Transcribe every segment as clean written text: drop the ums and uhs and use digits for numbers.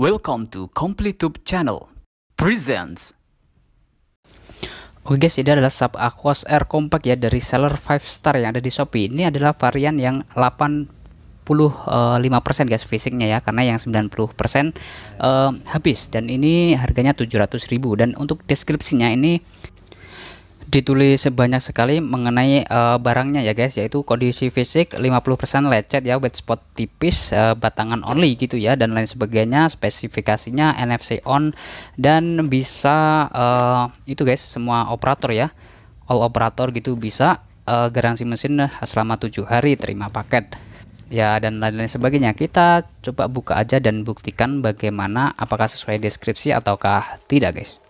Welcome to CompleteTube channel presents. Oke guys, ini adalah Sub Aquos Air Compact ya dari seller 5 star yang ada di Shopee. Ini adalah varian yang 85% guys fisiknya ya, karena yang 90% habis, dan ini harganya 700.000. Dan untuk deskripsinya ini ditulis sebanyak sekali mengenai barangnya ya guys, yaitu kondisi fisik 50% lecet ya, wet spot tipis, batangan only gitu ya, dan lain sebagainya. Spesifikasinya NFC on dan bisa itu guys, semua operator ya, all operator gitu bisa, garansi mesin selama 7 hari, terima paket ya, dan lain-lain sebagainya. Kita coba buka aja dan buktikan bagaimana, apakah sesuai deskripsi ataukah tidak guys.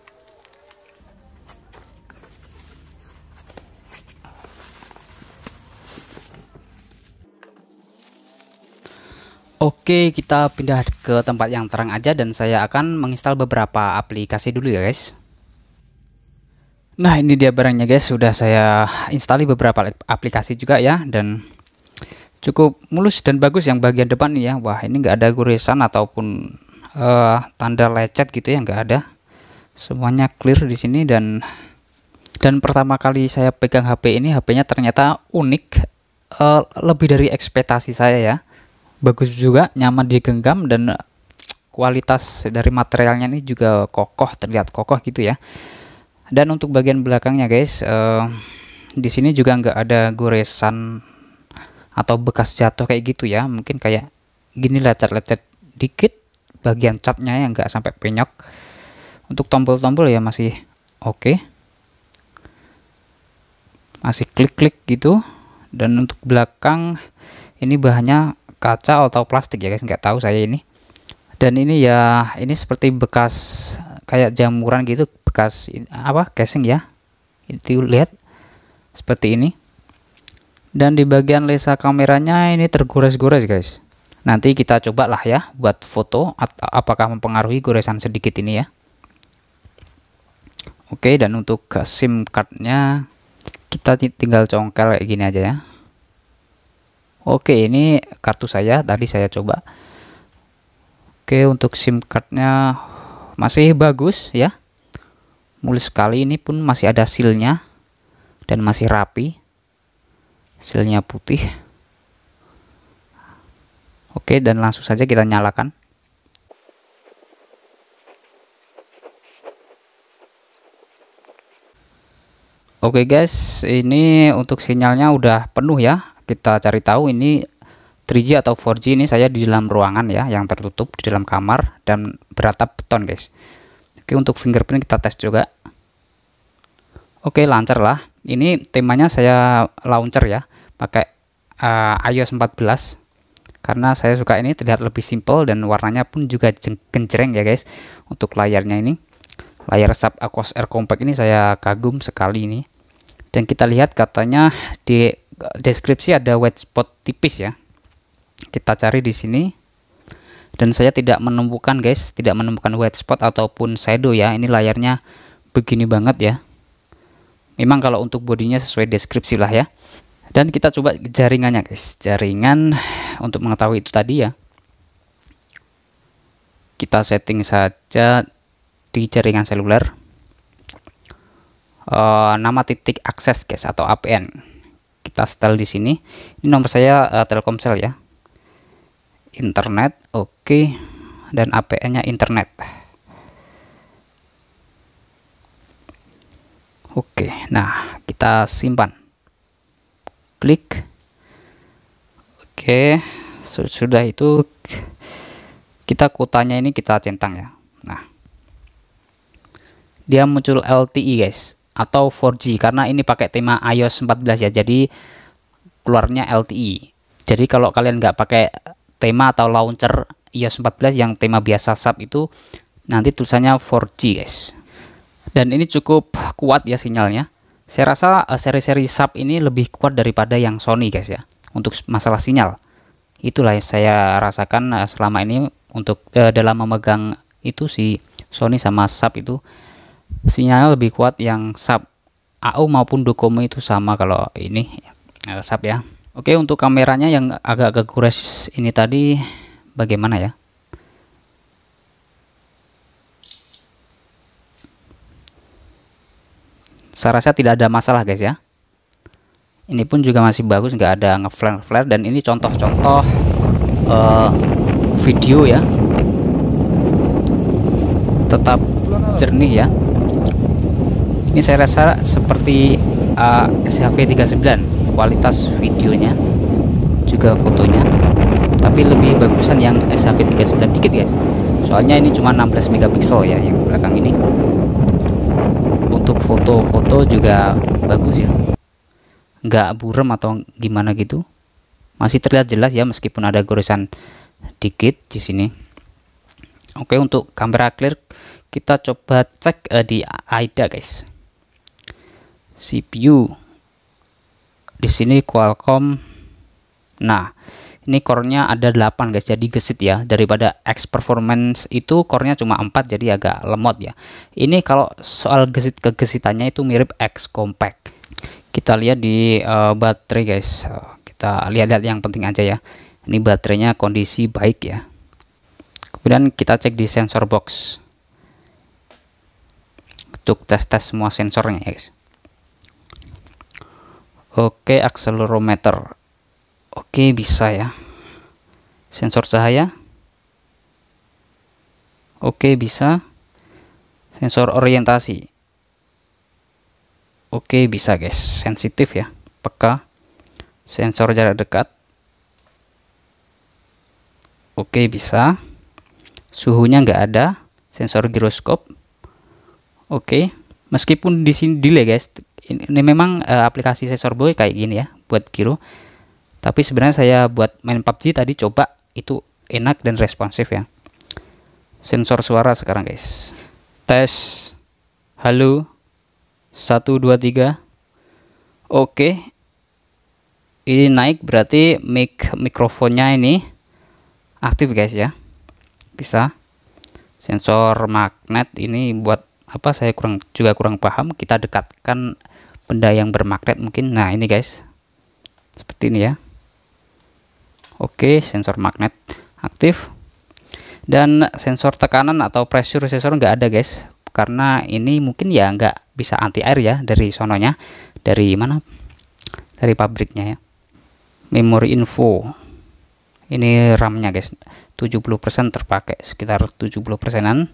Oke, kita pindah ke tempat yang terang aja dan saya akan menginstal beberapa aplikasi dulu ya guys. Nah, ini dia barangnya guys, sudah saya install beberapa aplikasi juga ya, dan cukup mulus dan bagus yang bagian depan nih ya. Wah, ini nggak ada goresan ataupun tanda lecet gitu ya, nggak ada. Semuanya clear di sini, dan pertama kali saya pegang HP ini, HP-nya ternyata unik, lebih dari ekspektasi saya ya. Bagus juga, nyaman digenggam, dan kualitas dari materialnya ini juga kokoh, terlihat kokoh gitu ya. Dan untuk bagian belakangnya guys, di sini juga nggak ada goresan atau bekas jatuh kayak gitu ya. Mungkin kayak gini, lecet-lecet dikit bagian catnya yang nggak sampai penyok. Untuk tombol-tombol ya masih oke, masih klik-klik gitu. Dan untuk belakang ini bahannya kaca atau plastik ya guys, nggak tahu saya ini. Dan ini ya, ini seperti bekas kayak jamuran gitu, bekas apa, casing ya, itu lihat seperti ini. Dan di bagian lensa kameranya ini tergores-gores guys. Nanti kita coba lah ya buat foto apakah mempengaruhi goresan sedikit ini ya. Oke, dan untuk SIM cardnya kita tinggal congkel kayak gini aja ya. Oke, ini kartu saya, tadi saya coba. Oke, untuk SIM cardnya masih bagus ya, mulus sekali. Ini pun masih ada sealnya dan masih rapi, sealnya putih. Oke, dan langsung saja kita nyalakan. Oke guys, ini untuk sinyalnya udah penuh ya. Kita cari tahu ini 3G atau 4G. Ini saya di dalam ruangan ya, yang tertutup di dalam kamar dan beratap beton guys. Oke, untuk fingerprint kita tes juga. Oke, lancar lah. Ini temanya saya launcher ya, pakai iOS 14 karena saya suka ini, terlihat lebih simple dan warnanya pun juga genjreng ya guys. Untuk layarnya ini, layar Sub Aquos Air Compact ini saya kagum sekali ini. Dan kita lihat katanya di deskripsi ada wet spot tipis ya. Kita cari di sini, dan saya tidak menemukan guys, tidak menemukan wet spot ataupun shadow ya. Ini layarnya begini banget ya. Memang kalau untuk bodinya sesuai deskripsi lah ya. Dan kita coba jaringannya guys, jaringan untuk mengetahui itu tadi ya. Kita setting saja di jaringan seluler, nama titik akses guys atau APN. Kita setel di sini. Ini nomor saya Telkomsel ya. Internet, oke. Dan APN-nya internet. Oke, nah kita simpan. Klik. Oke, sudah itu kita kuotanya ini kita centang ya. Nah, dia muncul LTE guys, atau 4G karena ini pakai tema iOS 14 ya, jadi keluarnya LTE. Jadi kalau kalian nggak pakai tema atau launcher iOS 14 yang tema biasa sub itu, nanti tulisannya 4G guys. Dan ini cukup kuat ya sinyalnya. Saya rasa seri-seri sub ini lebih kuat daripada yang Sony guys ya, untuk masalah sinyal. Itulah yang saya rasakan selama ini untuk dalam memegang itu si Sony sama sub itu. Sinyalnya lebih kuat yang sub AO maupun Docomo itu sama kalau ini sub ya. Oke, untuk kameranya yang agak-agak gores ini tadi bagaimana ya? saya rasa tidak ada masalah guys ya. Ini pun juga masih bagus, nggak ada ngeflare, dan ini contoh-contoh video ya, tetap jernih ya. Ini saya rasa seperti SHV39, kualitas videonya juga fotonya, tapi lebih bagusan yang SHV39 dikit guys. Soalnya ini cuma 16 megapiksel ya yang belakang ini. Untuk foto-foto juga bagus ya, nggak buram atau gimana gitu, masih terlihat jelas ya meskipun ada goresan dikit di sini. Oke, untuk kamera clear kita coba cek di AIDA guys. CPU di sini Qualcomm. Nah, ini core-nya ada 8 guys, jadi gesit ya. Daripada X Performance itu core-nya cuma 4, jadi agak lemot ya. Ini kalau soal kegesitannya itu mirip X Compact. Kita lihat di baterai guys. Kita lihat-lihat yang penting aja ya. Ini baterainya kondisi baik ya. Kemudian kita cek di sensor box untuk tes semua sensornya ya guys. Oke, accelerometer. Oke, bisa ya. Sensor cahaya. Oke, bisa. Sensor orientasi. Oke, bisa guys. Sensitif ya, peka. Sensor jarak dekat. Oke, bisa. Suhunya nggak ada. Sensor giroskop. Oke, meskipun di sini delay guys. Ini memang aplikasi sensor boy kayak gini ya buat giro. Tapi sebenarnya saya buat main PUBG tadi coba itu enak dan responsif ya. Sensor suara sekarang guys. Tes. Halo. 1 2 3. Oke. Ini naik berarti mikrofonnya ini aktif guys ya. Bisa. Sensor magnet ini buat apa, saya kurang paham. Kita dekatkan benda yang bermagnet mungkin. Nah, ini guys. Seperti ini ya. Oke, sensor magnet aktif. Dan sensor tekanan atau pressure sensor nggak ada guys, karena ini mungkin ya nggak bisa anti air ya dari sononya. Dari mana? Dari pabriknya ya. Memory info. Ini RAM-nya guys, 70% terpakai, sekitar 70%-an.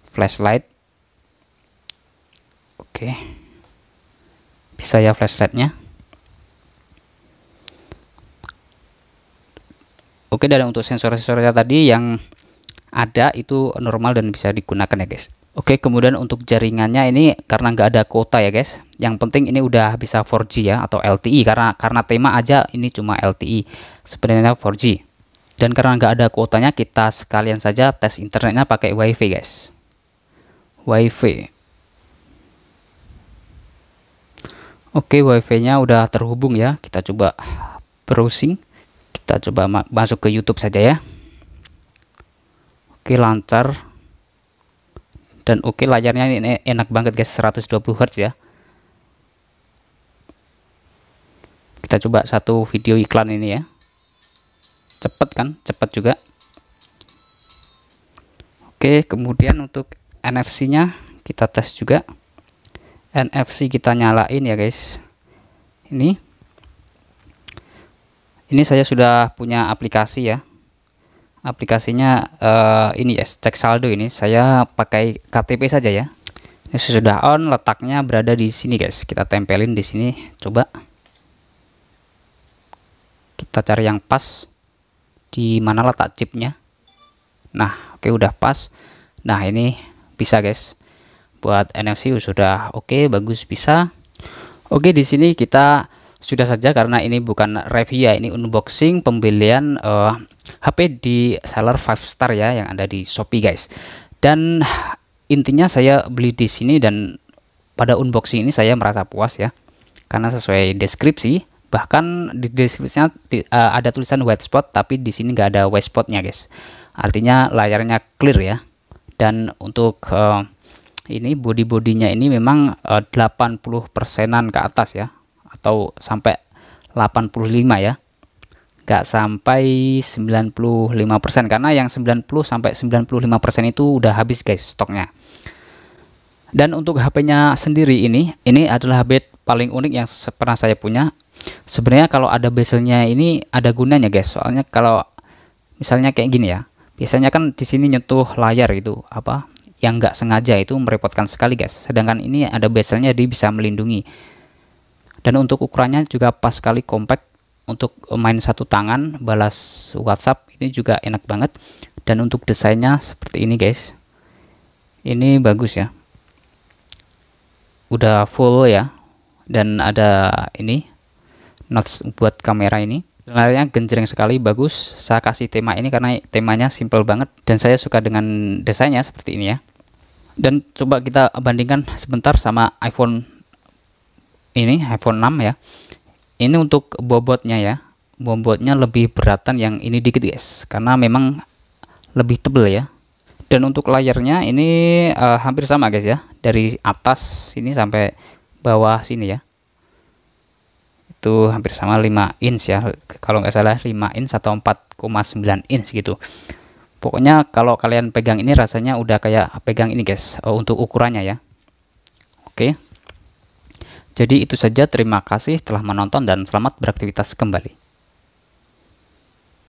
Flashlight. Oke. Bisa ya flashlightnya. Oke, dan untuk sensor-sensornya tadi yang ada itu normal dan bisa digunakan ya guys. Oke, kemudian untuk jaringannya ini karena nggak ada kuota ya guys. Yang penting ini udah bisa 4G ya atau LTE, karena tema aja ini cuma LTE. Sebenarnya 4G. Dan karena nggak ada kuotanya, kita sekalian saja tes internetnya pakai WiFi guys. WiFi. Oke, WiFi-nya udah terhubung ya. Kita coba browsing. Kita coba masuk ke YouTube saja ya. Oke, lancar. Dan oke, layarnya ini enak banget guys, 120 Hz ya. Kita coba satu video iklan ini ya. Cepet kan? Cepet juga. Oke, kemudian untuk NFC-nya kita tes juga. NFC kita nyalain ya guys. Ini saya sudah punya aplikasi ya. Aplikasinya ini guys, cek saldo. Ini saya pakai KTP saja ya. Ini sudah on, letaknya berada di sini guys. Kita tempelin di sini, coba. Kita cari yang pas. Di mana letak chipnya? Nah, oke, udah pas. Nah, ini bisa guys. Buat NFC sudah oke, bagus, bisa. Oke, di sini kita sudah saja karena ini bukan review ya, ini unboxing pembelian HP di seller 5 star ya yang ada di Shopee guys. Dan intinya saya beli di sini dan pada unboxing ini saya merasa puas ya, karena sesuai deskripsi. Bahkan di deskripsinya ada tulisan white spot, tapi di sini nggak ada white spotnya guys. Artinya layarnya clear ya. Dan untuk ini body-bodinya ini memang 80%-an ke atas ya, atau sampai 85 ya, nggak sampai 95%, karena yang 90 sampai 95% itu udah habis guys stoknya. Dan untuk HP-nya sendiri ini adalah HP paling unik yang pernah saya punya. Sebenarnya kalau ada bezelnya ini ada gunanya guys, soalnya kalau misalnya kayak gini ya, biasanya kan di sini nyentuh layar itu apa yang nggak sengaja itu merepotkan sekali guys, sedangkan ini ada bezelnya, dia bisa melindungi. Dan untuk ukurannya juga pas sekali, compact, untuk main satu tangan, balas WhatsApp ini juga enak banget. Dan untuk desainnya seperti ini guys, ini bagus ya, udah full ya, dan ada ini notch buat kamera. Ini layarnya genjreng sekali, bagus. Saya kasih tema ini karena temanya simple banget dan saya suka dengan desainnya seperti ini ya. Dan coba kita bandingkan sebentar sama iPhone ini, iPhone 6 ya. Ini untuk bobotnya ya, bobotnya lebih beratan yang ini dikit guys, karena memang lebih tebal ya. Dan untuk layarnya ini hampir sama guys ya, dari atas sini sampai bawah sini ya, itu hampir sama 5 inch ya, kalau nggak salah 5 inch atau 4,9 inch gitu. Pokoknya kalau kalian pegang ini rasanya udah kayak pegang ini guys, untuk ukurannya ya. Oke, jadi itu saja, terima kasih telah menonton dan selamat beraktivitas kembali.